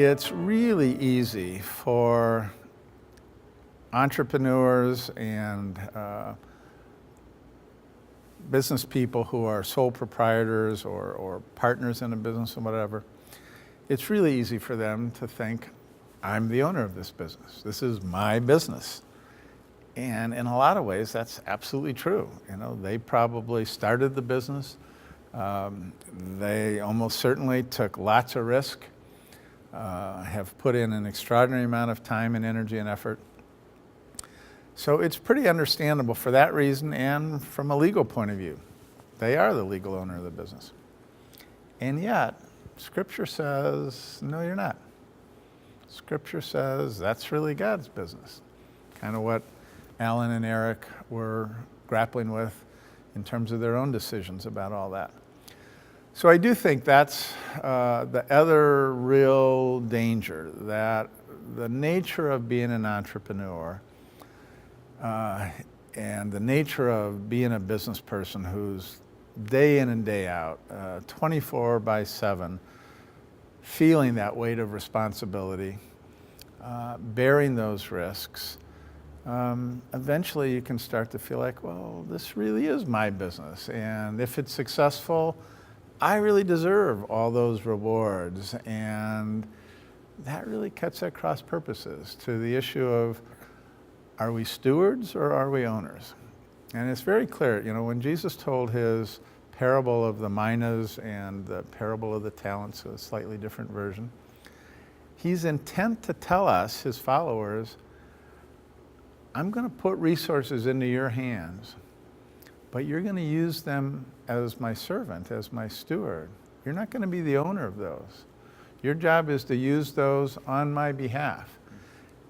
it's really easy for entrepreneurs and business people who are sole proprietors or partners in a business or whatever. It's really easy for them to think, I'm the owner of this business. This is my business. And in a lot of ways, that's absolutely true. You know, they probably started the business. They almost certainly took lots of risk, have put in an extraordinary amount of time and energy and effort. So it's pretty understandable for that reason and from a legal point of view. They are the legal owner of the business. And yet, Scripture says, no, you're not. Scripture says that's really God's business. Kind of what Alan and Eric were grappling with in terms of their own decisions about all that. So I do think that's the other real danger, that the nature of being an entrepreneur and the nature of being a business person who's day in and day out, 24/7, feeling that weight of responsibility, bearing those risks, eventually you can start to feel like, well, this really is my business. And if it's successful, I really deserve all those rewards. And that really cuts at cross purposes to the issue of, are we stewards or are we owners? And it's very clear, you know, when Jesus told his parable of the minas and the parable of the talents, a slightly different version, he's intent to tell us, his followers, I'm going to put resources into your hands, but you're going to use them as my servant, as my steward. You're not going to be the owner of those. Your job is to use those on my behalf.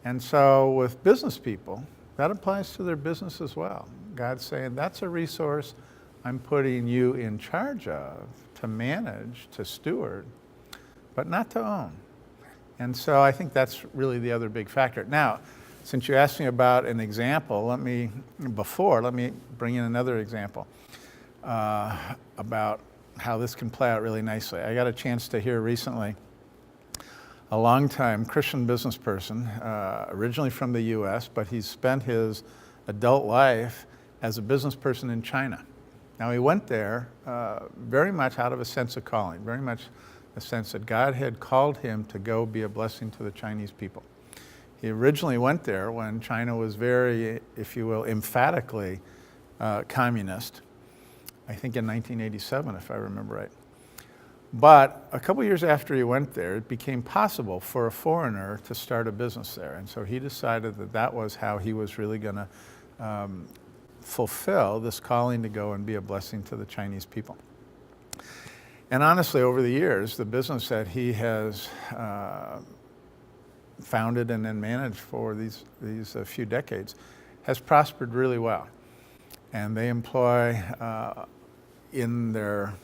And so with business people, that applies to their business as well. God's saying, that's a resource I'm putting you in charge of, to manage, to steward, but not to own. And so I think that's really the other big factor. Now, since you asked me about an example, let me bring in another example about how this can play out really nicely. I got a chance to hear recently a longtime Christian business person, originally from the US, but he's spent his adult life as a business person in China. Now he went there very much out of a sense of calling, very much a sense that God had called him to go be a blessing to the Chinese people. He originally went there when China was very, if you will, emphatically communist, I think in 1987, if I remember right. But a couple years after he went there, it became possible for a foreigner to start a business there. And so he decided that that was how he was really going to fulfill this calling to go and be a blessing to the Chinese people. And honestly, over the years, the business that he has founded and then managed for these few decades has prospered really well. And they employ in their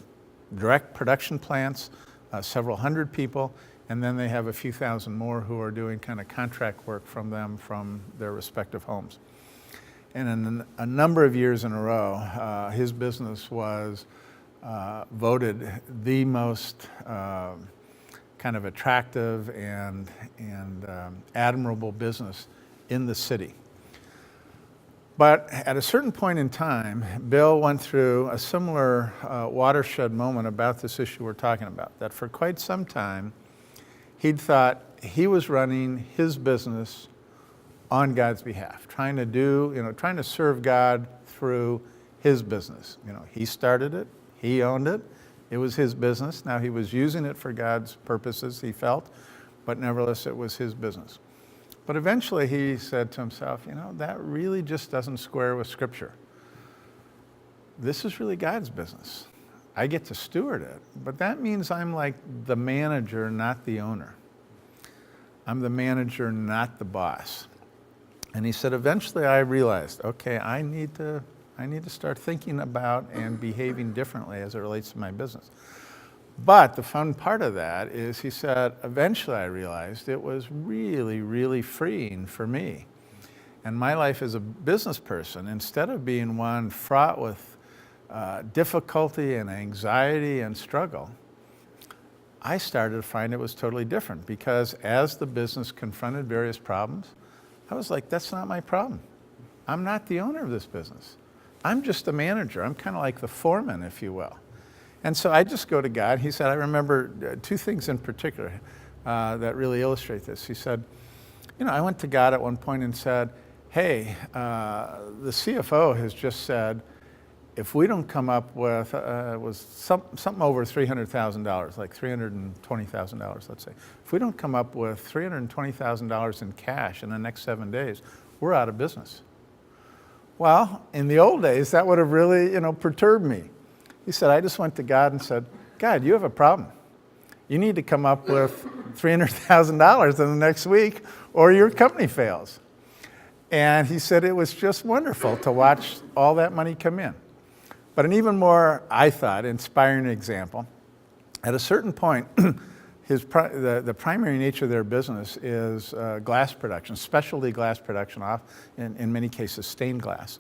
direct production plants several hundred people, and then they have a few thousand more who are doing kind of contract work from them from their respective homes. And in a number of years in a row, his business was voted the most kind of attractive and admirable business in the city. But at a certain point in time, Bill went through a similar watershed moment about this issue we're talking about, that for quite some time, he'd thought he was running his business on God's behalf, trying to serve God through his business. You know, he started it, he owned it, it was his business. Now he was using it for God's purposes, he felt, but nevertheless it was his business. But eventually he said to himself, you know, that really just doesn't square with Scripture. This is really God's business. I get to steward it, but that means I'm like the manager, not the owner. I'm the manager, not the boss. And he said, eventually I realized, okay, I need to start thinking about and behaving differently as it relates to my business. But the fun part of that is, he said, eventually I realized it was really, really freeing for me. And my life as a business person, instead of being one fraught with difficulty and anxiety and struggle, I started to find it was totally different, because as the business confronted various problems, I was like, that's not my problem. I'm not the owner of this business. I'm just a manager. I'm kind of like the foreman, if you will. And so I just go to God. He said, I remember two things in particular that really illustrate this. He said, I went to God at one point and said, hey, the CFO has just said, if we don't come up with, was something over $300,000, like $320,000, let's say. If we don't come up with $320,000 in cash in the next 7 days, we're out of business. Well, in the old days, that would have really, perturbed me. He said, I just went to God and said, God, you have a problem. You need to come up with $300,000 in the next week or your company fails. And he said it was just wonderful to watch all that money come in. But an even more, I thought, inspiring example, at a certain point, the primary nature of their business is glass production, specialty glass production, in many cases stained glass.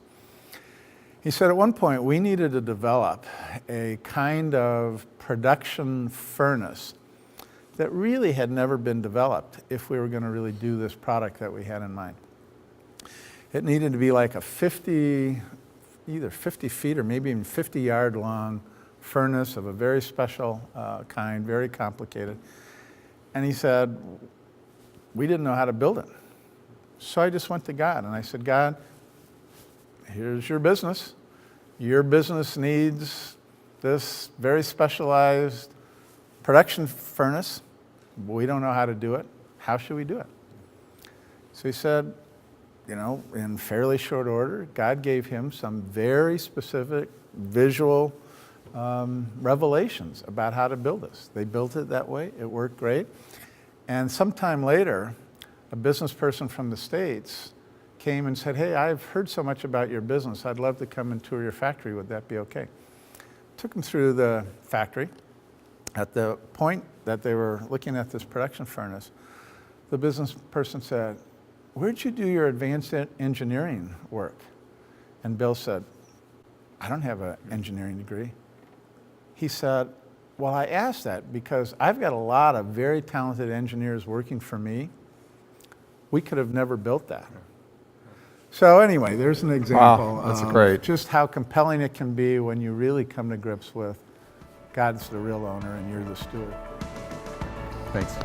He said at one point we needed to develop a kind of production furnace that really had never been developed if we were going to really do this product that we had in mind. It needed to be like a either 50 feet or maybe even 50-yard long furnace of a very special kind, very complicated. And he said, we didn't know how to build it. So I just went to God and I said, God, here's your business. Your business needs this very specialized production furnace. We don't know how to do it. How should we do it? So he said, in fairly short order, God gave him some very specific visual revelations about how to build this. They built it that way. It worked great. And sometime later, a business person from the States came and said, hey, I've heard so much about your business. I'd love to come and tour your factory. Would that be okay? Took him through the factory. At the point that they were looking at this production furnace, the business person said, where'd you do your advanced engineering work? And Bill said, I don't have an engineering degree. He said, well, I asked that because I've got a lot of very talented engineers working for me. We could have never built that. So anyway, there's an example of just how compelling it can be when you really come to grips with God's the real owner and you're the steward. Thanks.